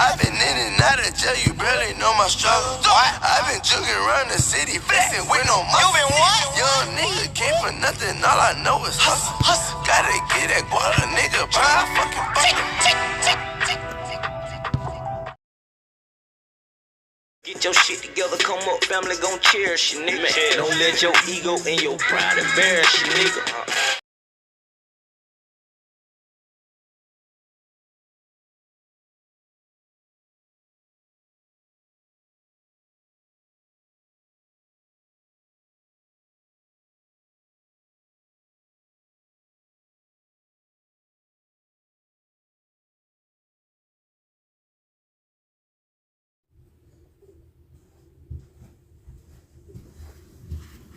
I've been in and out of jail, you barely know my struggle. I've been jugging around the city, flexing with no muscle. You been what? Young nigga came for nothing, all I know is hustle. Gotta get that guala, nigga, bro, I fucking Get your shit together, come up, family gon' cherish you, nigga. Don't let your ego and your pride embarrass you, nigga.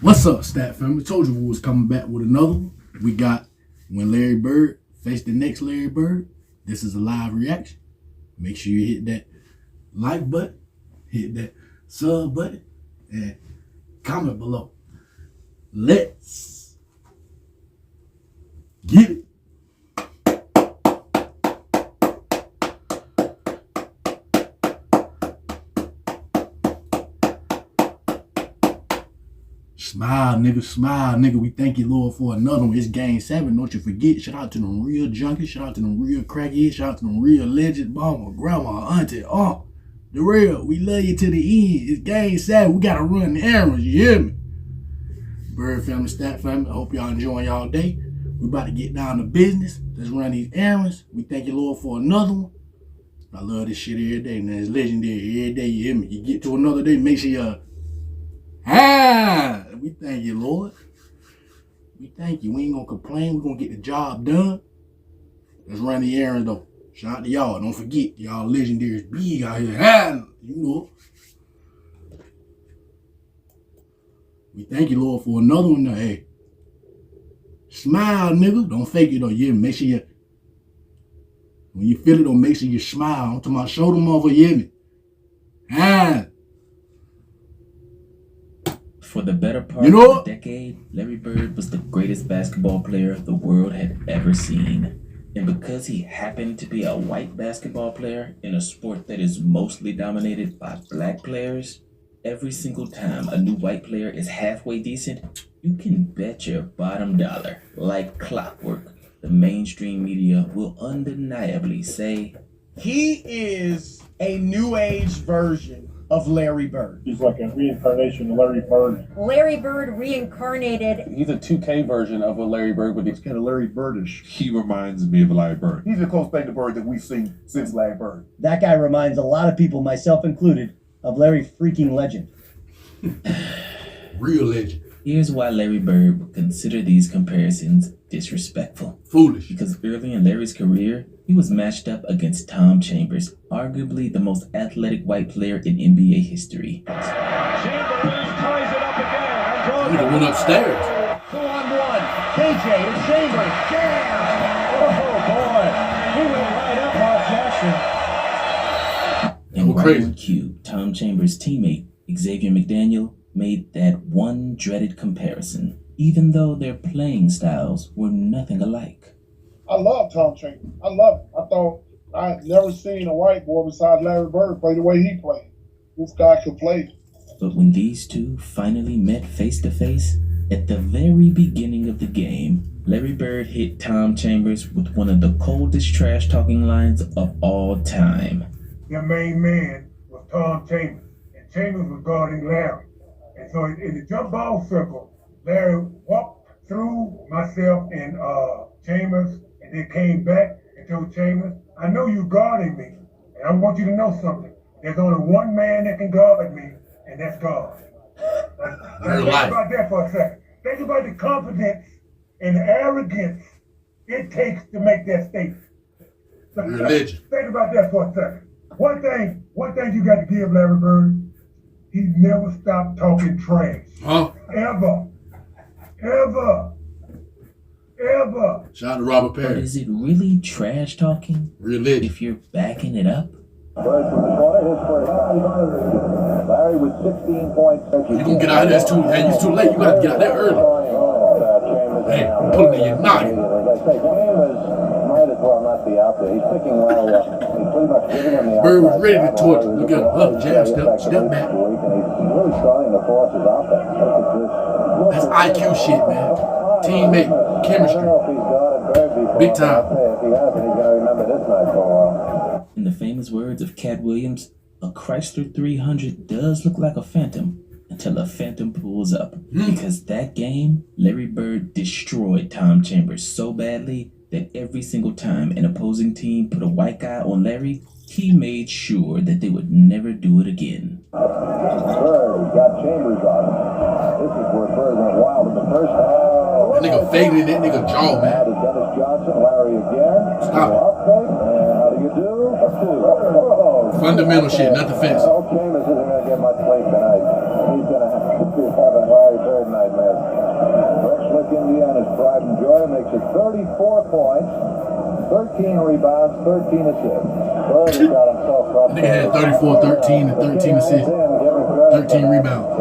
What's up, Stat Family? Told you we was coming back with another one. We got When Larry Bird Faced the Next Larry Bird. This is a live reaction. Make sure you hit that like button, hit that sub button, and comment below. Let's get it. Smile, nigga. We thank you, Lord, for another one. It's Game 7. Don't you forget. Shout out to them real junkies. Shout out to them real crackheads. Shout out to them real legends. Mama, grandma, auntie, aunt. The real. We love you to the end. It's Game 7. We got to run the errands. You hear me? Bird family, Stat family. I hope y'all enjoying y'all day. We about to get down to business. Let's run these errands. We thank you, Lord, for another one. I love this shit every day. Man, it's legendary every day. You hear me? You get to another day, make sure you we thank you, Lord. We thank you. We ain't gonna complain. We're gonna get the job done. Let's run the errand though. Shout out to y'all. Don't forget, y'all legendary is big out here. You know. We thank you, Lord, for another one now. Hey. Smile, nigga. Don't fake it though. Yeah, make sure you, when you feel it, don't make sure you smile. I'm talking about show them over, you hear me? For the better part of a decade, Larry Bird was the greatest basketball player the world had ever seen. And because he happened to be a white basketball player in a sport that is mostly dominated by black players, every single time a new white player is halfway decent, you can bet your bottom dollar, like clockwork, the mainstream media will undeniably say, he is a new age version of Larry Bird. He's like a reincarnation of Larry Bird. Larry Bird reincarnated. He's a 2K version of a Larry Bird, but he's kind of Larry Birdish. He reminds me of Larry Bird. He's the closest thing to Bird that we've seen since Larry Bird. That guy reminds a lot of people, myself included, of Larry freaking Legend. Real legend. Here's why Larry Bird would consider these comparisons disrespectful. Foolish. Because early in Larry's career, he was matched up against Tom Chambers, arguably the most athletic white player in NBA history. Chambers ties it up again. He went upstairs. 2-on-1. KJ and Chambers. Jam! Oh boy. He went right up Mark Jackson. And right on cue, Tom Chambers' teammate, Xavier McDaniel, made that one dreaded comparison, even though their playing styles were nothing alike. I love Tom Chambers. I love him. I thought I'd never seen a white boy besides Larry Bird play the way he played. This guy could play. But when these two finally met face to face, at the very beginning of the game, Larry Bird hit Tom Chambers with one of the coldest trash talking lines of all time. Your main man was Tom Chambers, and Chambers was guarding Larry. And so in the jump ball circle, Larry walked through myself and Chambers, and then came back and told Chambers, I know you're guarding me, and I want you to know something. There's only one man that can guard me, and that's God. Now think about that for a second. Think about the confidence and the arrogance it takes to make that statement. Religion. Think about that for a second. One thing you got to give Larry Bird, he never stopped talking trash. Huh? Ever. Shout out to Robert Perry. But is it really trash talking? Religion. If you're backing it up? Bird from the corner, his first. Larry with 16 points. You gonna get out of there? It's too late. You gotta get out there early. Chambers Hey, put it in your noggin. As I say, Chambers might as well not be out there. He's picking well. He's pretty much giving him the Bird was outside ready to jab. torch. Look at him. Up, jab, step back. And he's really starting to force his offense. Look at this. That's IQ shit, man. Teammate chemistry. Big time. If he hasn't, he's going to remember this night for a while. In the famous words of Cat Williams, a Chrysler 300 does look like a phantom until a phantom pulls up. Because that game, Larry Bird destroyed Tom Chambers so badly that every single time an opposing team put a white guy on Larry, he made sure that they would never do it again. Bird got Chambers on him. This is where Bird went wild in the first half. That nigga faded that nigga jaw, man. Dennis Johnson, Larry again. Stop it. Up fake, and how do you do? Fundamental shit, not defense. Chambers isn't going to get much play tonight. He's going to have a Larry Bird nightmare. Rex Indiana's pride and joy makes it 34 points, 13 rebounds, 13 assists. Bird has got himself up. Nigga had 34, 13, and 13 assists. 13 rebounds.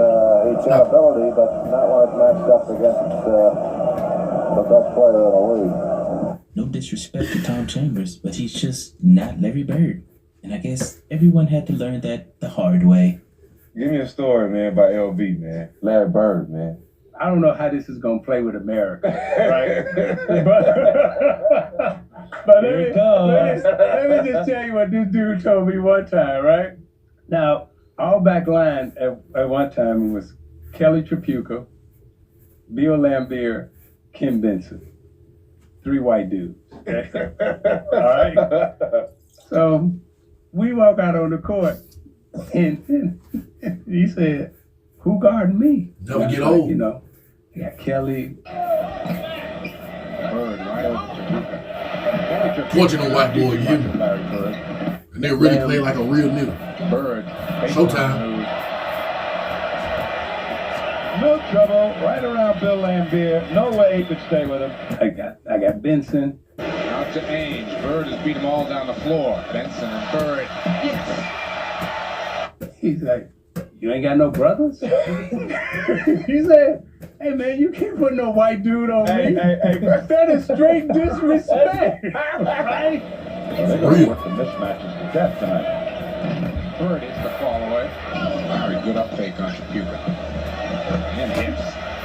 He's got ability, but not when it's matched up against the best player in the league. No disrespect to Tom Chambers, but he's just not Larry Bird. And I guess everyone had to learn that the hard way. Give me a story, man, about LB, man. Larry Bird, man. I don't know how this is going to play with America, right? but let me just tell you what this dude told me one time, right? Now, our back line at one time was Kelly Tripucka, Bill Laimbeer, Kim Benson. 3 white dudes. Okay? All right? So we walk out on the court, and he said, who guarding me? Never get old. You know, you got Kelly. Bird right over Tripucka. Torching on white boy, you hear me? And they really play like a real nigga. Bird. Showtime. No trouble. Right around Bill Laimbeer. No way he could stay with him. I got Benson. Out to Ainge. Bird has beat them all down the floor. Benson and Bird. Yes. He's like, you ain't got no brothers? He said, hey man, you can't put no white dude on me. That is straight disrespect. Right? They're going to work the mismatches to death tonight. Bird hits the fall away. Very good up fake on Tripucka. And hits.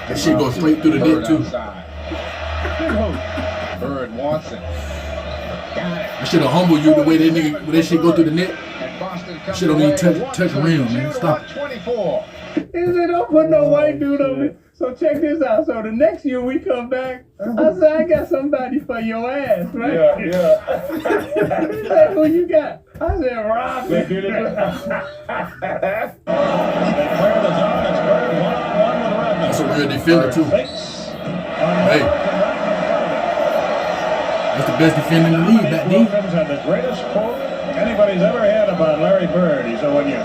That shit goes straight through the net too. Bird wants it. Got it. That shit'll humble you the way that nigga, when that shit go through the net. Shit don't even touch rim, man. Stop it. 24. He said, don't put no white dude on me. So check this out. So the next year we come back, I said, I got somebody for your ass, right? Yeah. He said, who you got? I said, Rob. They clear the zone. It's Bird one-on-one with Redmond. That's a real defender too. Hey. That's the best defender in the league back then. Had the greatest quote anybody's ever had about Larry Bird. He said, when you're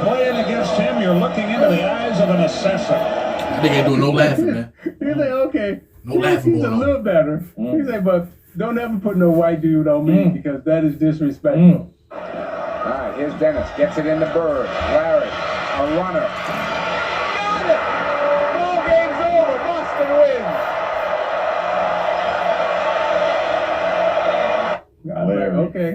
playing against him, you're looking into the eyes of an assassin. That nigga ain't doing no laughing, man. He said, okay. No laughing He's a going on. little better. He said, but don't ever put no white dude on me because that is disrespectful. All right, here's Dennis. Gets it into Bird. Larry, a runner. Got it! Ball game's over. Boston wins. I was like, okay.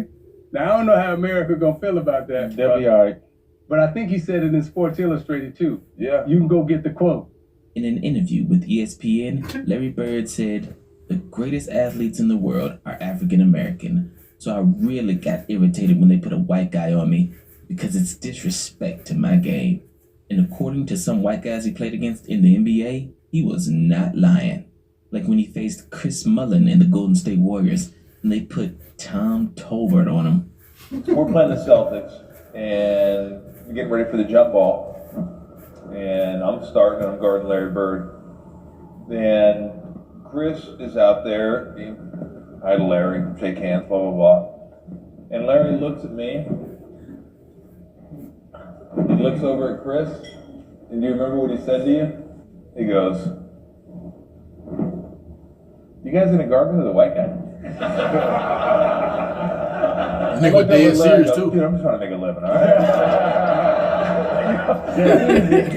Now, I don't know how America gonna feel about that. They'll be all right. But I think he said it in Sports Illustrated, too. Yeah. You can go get the quote. In an interview with ESPN, Larry Bird said, the greatest athletes in the world are African American. So I really got irritated when they put a white guy on me because it's disrespect to my game. And according to some white guys he played against in the NBA, he was not lying. Like when he faced Chris Mullin in the Golden State Warriors, and they put Tom Tolbert on him. We're playing the Celtics, and we're getting ready for the jump ball. And I'm starting, and I'm guarding Larry Bird. And Chris is out there. Hi to Larry, shake hands, blah, blah, blah. And Larry looks at me. He looks over at Chris. And do you remember what he said to you? He goes, you guys gonna guard me with a white guy? Nigga dead serious too. Dude, I'm just trying to make a living, all right?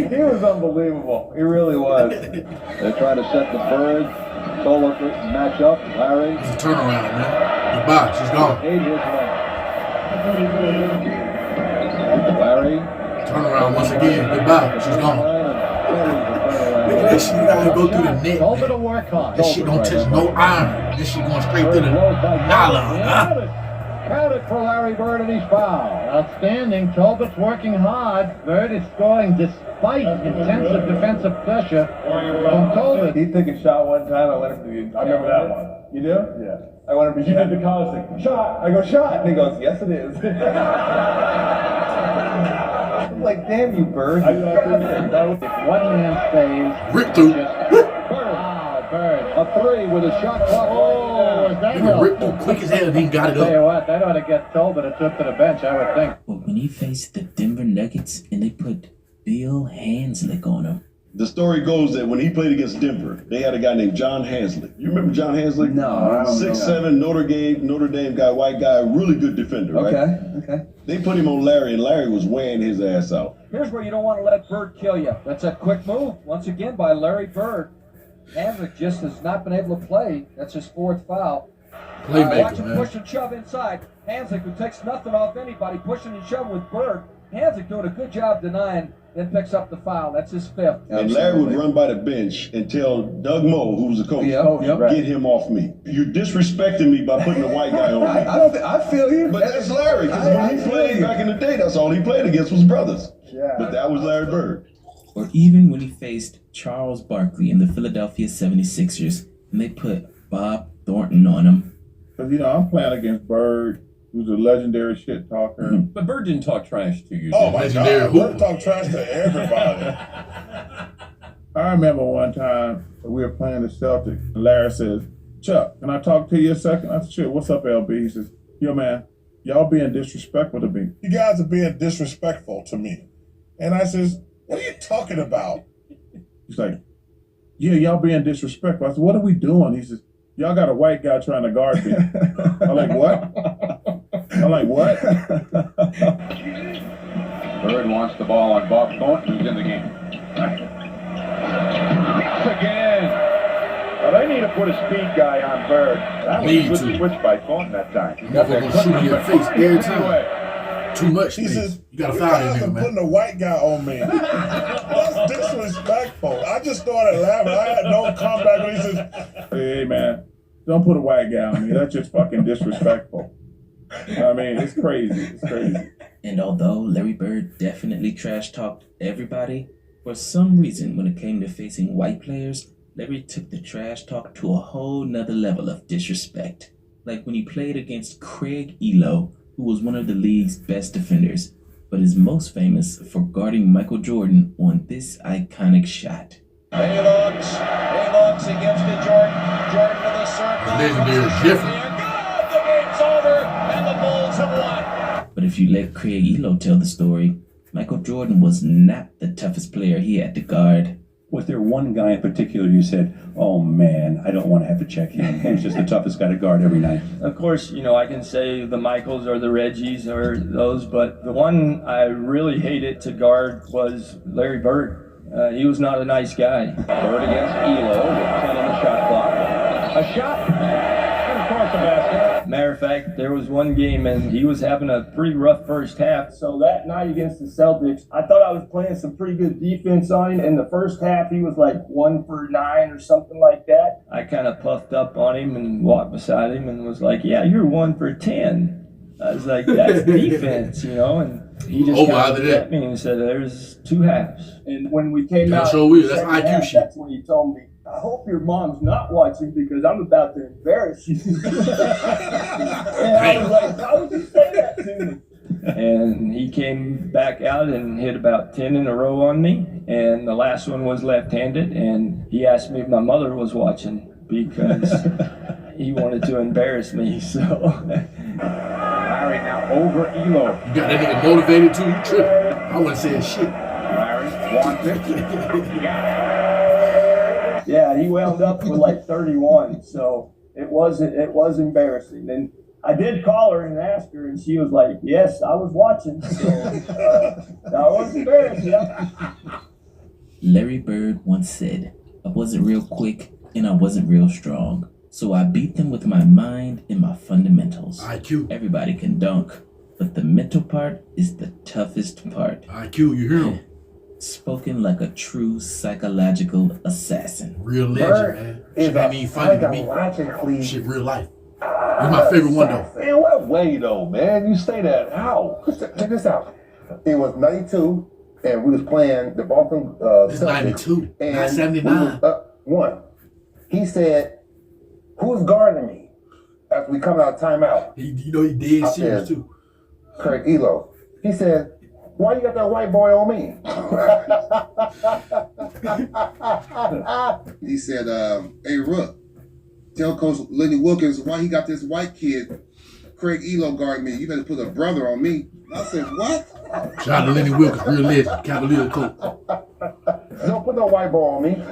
He was unbelievable. He really was. They're trying to set the Bird solo match up. Larry. It's a turnaround, man. Goodbye. She's gone. Larry. Turnaround once again. Goodbye. She's gone. Look at that shit. You gotta go through the net. Tolbert to work hard. This shit don't touch no iron. This shit going straight to the nylon. Counted for Larry Bird, and he's fouled. Outstanding. Tolbert's working hard. Bird is scoring despite intensive defensive pressure from Tolbert. He took a shot one time. I let him do it. I remember that one. You do? Yeah. I want him to You did the college thing. Shot. I go, shot. And he goes, yes, it is. I'm like, damn you, Bird. One man stays. Rip through. Bird. A three with a shot clock. Oh, is that Nigga ripped through quick as hell and he got it Tell you up. what, that ought to get Tolbert a trip to the bench, I would think. But when he faced the Denver Nuggets and they put Bill Hanslick on him. The story goes that when he played against Denver, they had a guy named John Hanslick. You remember John Hanslick? No. 6'7", Notre Dame guy, white guy, really good defender, right? Okay. They put him on Larry, and Larry was weighing his ass out. Here's where you don't want to let Bird kill you. That's a quick move, once again, by Larry Bird. Hamrick just has not been able to play. That's his fourth foul. Playmaker, Watch him man. push and shove inside. Hanslick, who takes nothing off anybody, pushing and shoving with Bird. Hanslick doing a good job denying, then picks up the foul. That's his fifth. And Larry would run by the bench and tell Doug Moe, who was the coach, get him off me. You're disrespecting me by putting a white guy on me. I feel you. But that's Larry, because when he played back in the day, that's all he played against was brothers. Yeah. But that was Larry Bird. Or even when he faced Charles Barkley in the Philadelphia 76ers and they put Bob Thornton on him. Because, I'm playing against Bird, who's a legendary shit talker. But Bird didn't talk trash to you. Oh, my God. Bird talk trash to everybody. I remember one time we were playing the Celtics, and Larry says, Chuck, can I talk to you a second? I said, sure. What's up, LB? He says, yo, man, y'all being disrespectful to me. You guys are being disrespectful to me. And I says, what are you talking about? He's like, yeah, y'all being disrespectful. I said, what are we doing? He says, y'all got a white guy trying to guard me. I'm like, what? Bird wants the ball on Bob Thornton, who's in the game. Again. Well, they need to put a speed guy on Bird. That was a good switch by Thornton that time. You're going to shoot you in your face every time. Too much. He says, you got to foul him, man. man. Putting a white guy on me. That's disrespectful. I just started laughing. I had no comeback when he says, hey, man, don't put a white guy on me. That's just fucking disrespectful. I mean, it's crazy. It's crazy. And although Larry Bird definitely trash-talked everybody, for some reason when it came to facing white players, Larry took the trash talk to a whole nother level of disrespect. Like when he played against Craig Elo, who was one of the league's best defenders, but is most famous for guarding Michael Jordan on this iconic shot. He looks against the Jordan to the circle. Legendary different. The game's over, and the Bulls have won. But if you let Craig Elo tell the story, Michael Jordan was not the toughest player he had to guard. Was there one guy in particular you said, oh man, I don't want to have to check him. He's just the toughest guy to guard every night? Of course, I can say the Michaels or the Reggies or those, but the one I really hated to guard was Larry Bird. He was not a nice guy. Bird against Elo with 10 on the shot clock. A shot, and of course a basket. Matter of fact, there was one game and he was having a pretty rough first half. So that night against the Celtics, I thought I was playing some pretty good defense on him. In the first half, he was like 1 for 9 or something like that. I kind of puffed up on him and walked beside him and was like, yeah, you're 1 for 10. I was like, that's defense, and he just kind of looked at me and said, there's 2 halves. And when we came out, that's IQ half, shit. that's when he told me, I hope your mom's not watching because I'm about to embarrass you. And I was like, why would you say that to me? And he came back out and hit about 10 in a row on me. And the last one was left-handed. And he asked me if my mother was watching because he wanted to embarrass me. So Larry now over Elo. You got that nigga motivated too? You tripping. I wouldn't say shit. Larry wants it. yeah, he wound up with like 31. So it was embarrassing. And I did call her and ask her, and she was like, "Yes, I was watching." So, I was embarrassed. Yeah. Larry Bird once said, "I wasn't real quick and I wasn't real strong, so I beat them with my mind and my fundamentals." IQ. Everybody can dunk, but the mental part is the toughest part. IQ, you hear him? Spoken like a true psychological assassin. Real legend, man. Shit ain't even funny to me. Shit real life. It's my favorite one, though. In what way, though, man? You say that. How? Check this out. It was 92, and we was playing the Boston It's Celtics, 92, and not 79. We was up 1. He said, "Who's guarding me?" After we come out of timeout. He dead serious, too. Craig Elo. He said, "Why you got that white boy on me?" He said, "Hey, Rook, tell Coach Lenny Wilkins why he got this white kid, Craig Elo, guarding me. You better put a brother on me." I said, "What?" Shout out to Lenny Wilkins, real legend, Cavalier coach. "Don't put no white boy on me."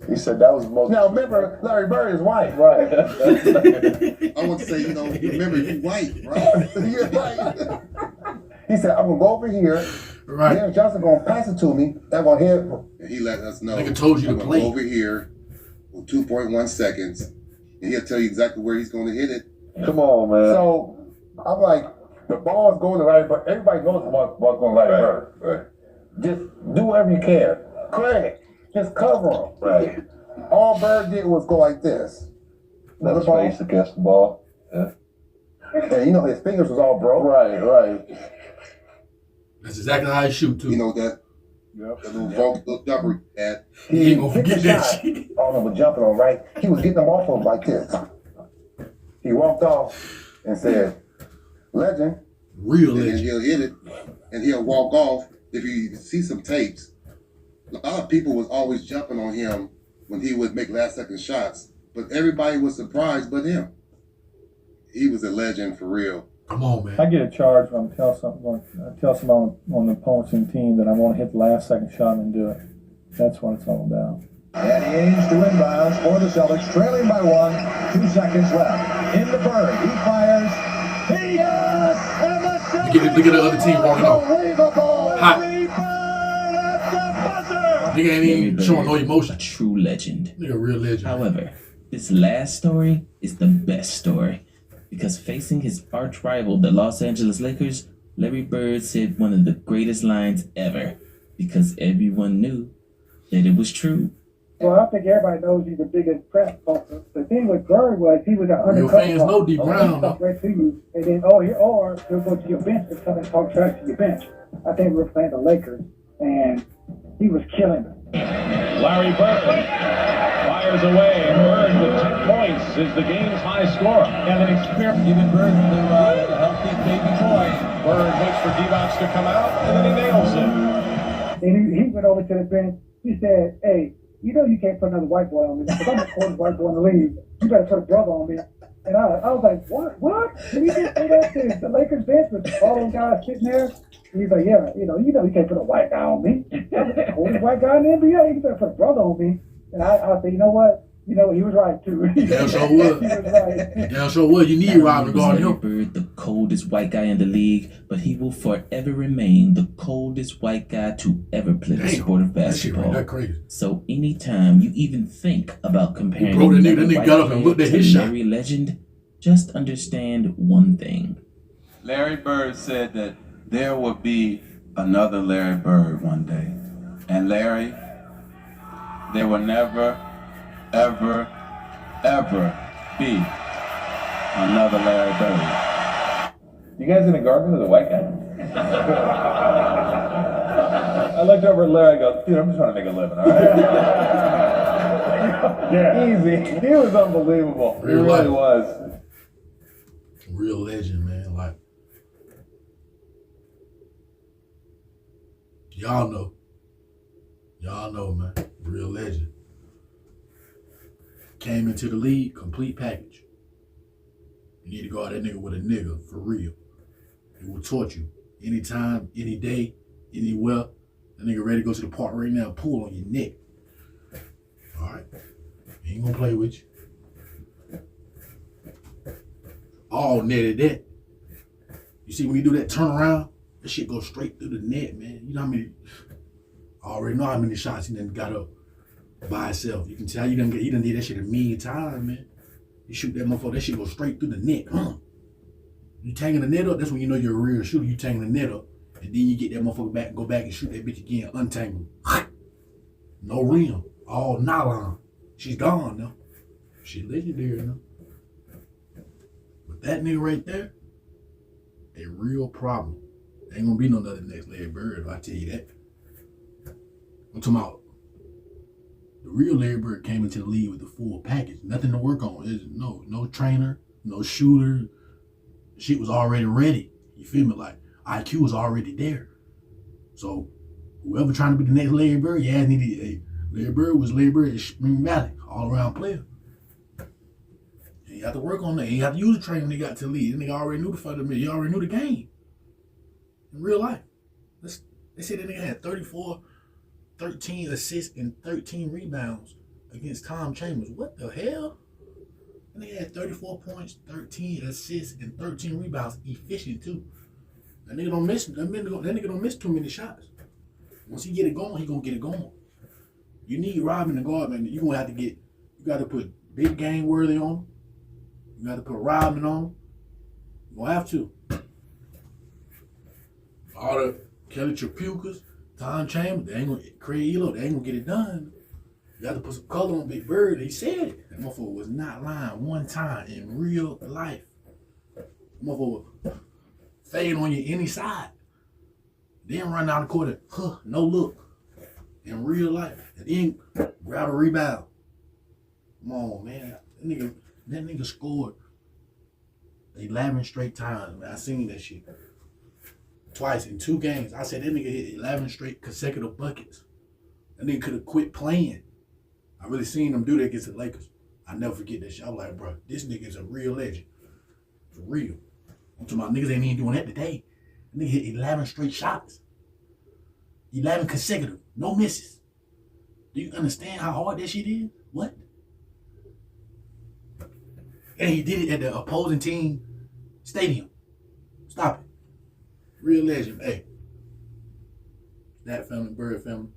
He said that was the most. Now remember, Larry Bird is white. Right. I want to say, remember you white, right? You're right. He said, "I'm gonna go over here. Right. Darren Johnson gonna pass it to me. I'm gonna hit." And he let us know. Nigga told you to play. Go over here with 2.1 seconds, and he'll tell you exactly where he's going to hit it. Come on, man. So I'm like, the ball's going to Larry Bird. Everybody knows the ball's going to Larry Bird. Right. Just do whatever you can. Craig, just cover him. Right. All Bird did was go like this. Let face against the ball. Yeah. And his fingers was all broke. Right. That's exactly how he shoot, too. You know that. Yep. That little jumper he had. He ain't gonna forget that shit. All of them were jumping on, right? He was getting them off of him like this. He walked off and said, "Legend." Real legend. legend. And he'll hit it, and he'll walk off. If you see some tapes, a lot of people was always jumping on him when he would make last-second shots, but everybody was surprised but him. He was a legend for real. Come on, man. I get a charge when I tell someone on the opposing team that I want to hit the last second shot and do it. That's what it's all about. And he aims to inbounds for the Celtics, trailing by 1, 2 seconds left. In the Bird, he fires. He yes! And the Celtics Look at the other team walking off. Hot. Nigga ain't even showing no emotion. A true legend. Nigga, real legend. However, this last story is the best story. Because facing his arch rival, the Los Angeles Lakers, Larry Bird said one of the greatest lines ever. Because everyone knew that it was true. Well, I think everybody knows he's the biggest press talker. The thing with Bird was he was an undercover. Your fans know D Brown. Talk right to you, and then or he'll go to your bench and come and talk trash to your bench. I think we were playing the Lakers, and he was killing them. Larry Bird fires away. Bird with 10 points is the game's high scorer. And an experience giving birth to a healthy baby boy. Bird waits for D-Box to come out, and then he nails it. And he went over to the bench. He said, "Hey, you know you can't put another white boy on me because I'm the coldest white boy in the league. You better put a brother on me." And I was like, "What? Did he just say that to the Lakers bench with all those guys sitting there?" And he's like, "Yeah, you know you can't put a white guy on me. I'm the coldest white guy in the NBA. You better put a brother on me." And I said, "You know what? You know, he was right too." Damn sure would. Damn sure would. You need rival guard him. Bird, the coldest white guy in the league, but he will forever remain the coldest white guy to ever play the sport of basketball. That crazy. So anytime you even think about comparing Bro, that nigga got up and looked at his shot. Larry Legend, just understand one thing. Larry Bird said that there would be another Larry Bird one day. And Larry, there will never, ever, ever be another Larry Bird. You guys in a garden with a white guy? I looked over at Larry, I go, "Dude, I'm just trying to make a living, all right?" Yeah. Easy. He was unbelievable. He really was. Real legend, man. Like, y'all know, man. Real legend. Came into the league, complete package. You need to go out that nigga with a nigga, for real. He will torch you. Anytime, any day, anywhere. That nigga ready to go to the park right now, pull on your neck. All right. He ain't gonna play with you. all netted that. You see when you do that turnaround, that shit goes straight through the net, man. You know how many? I already know how many shots he done got up by himself. You can tell he done did that shit a million times, man. You shoot that motherfucker, that shit goes straight through the net. You tangling the net up, that's when you know you're a real shooter. You tangling the net up, and then you get that motherfucker back, go back and shoot that bitch again, untangle. No rim, all nylon. She's gone now. She's legendary now. But that nigga right there, a real problem. Ain't gonna be no other next Larry Bird, if I tell you that. I'm talking about the real Larry Bird came into the league with the full package. Nothing to work on. There's no trainer, no shooter. Shit was already ready. You feel me? Like IQ was already there. So whoever trying to be the next Larry Bird, yeah, needed a Larry Bird was Larry Bird at Spring Valley, all around player. And you have to work on that. You have to use the training when you got to the league. That nigga already knew the fundamental. You already knew the game. In real life. They said that nigga had 34, 13 assists, and 13 rebounds against Tom Chambers. What the hell? And they had 34 points, 13 assists, and 13 rebounds. Efficient too. That nigga don't miss. That nigga don't miss too many shots. Once he get it going, he gonna get it going. You need Robin the guard, man. You gonna have to get. You got to put Big Game Worthy on him. You got to put Robin on him. You gonna have to. All the Kelly Trapukas, Tom Chambers, they ain't gonna Craig Elo, they ain't gonna get it done. You got to put some color on Big Bird. He said it. That motherfucker was not lying one time in real life. That motherfucker fade on you any side. Then run down the court and, no look. In real life. And then grab a rebound. Come on, man. That nigga scored 11 straight times, man. I seen that shit. Twice in 2 games. I said that nigga hit 11 straight consecutive buckets. That nigga could have quit playing. I really seen him do that against the Lakers. I never forget that shit. I was like, bro, this nigga is a real legend. For real. I'm talking about niggas ain't even doing that today. That nigga hit 11 straight shots. 11 consecutive. No misses. Do you understand how hard that shit is? What? And he did it at the opposing team stadium. Stop it. Real legend. Hey. That family, Bird family.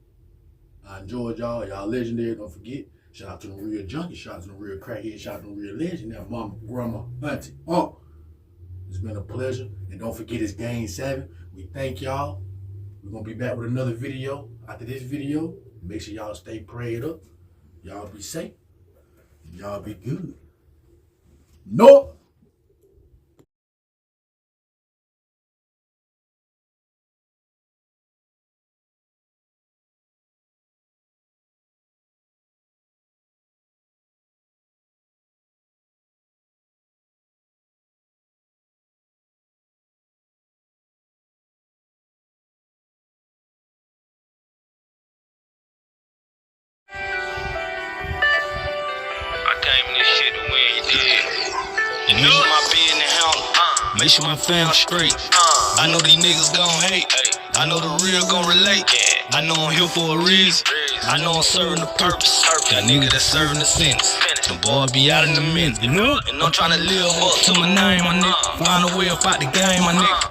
I enjoyed y'all. Y'all legendary. Don't forget. Shout out to the real junkie. Shout out to the real crackhead. Shout out to the real legend. Now, mama, grandma, auntie. It's been a pleasure. And don't forget it's Game 7. We thank y'all. We're going to be back with another video after this video. Make sure y'all stay prayed up. Y'all be safe. And y'all be good. No. Make sure my business handle. Make sure my fam straight. I know these niggas gon' hate. I know the real gon' relate. I know I'm here for a reason. I know I'm serving the purpose. Got nigga that's serving the sentence. The boy be out in a minute, you know? And I'm tryna live up to my name, my nigga. Find a way up out the game, my nigga.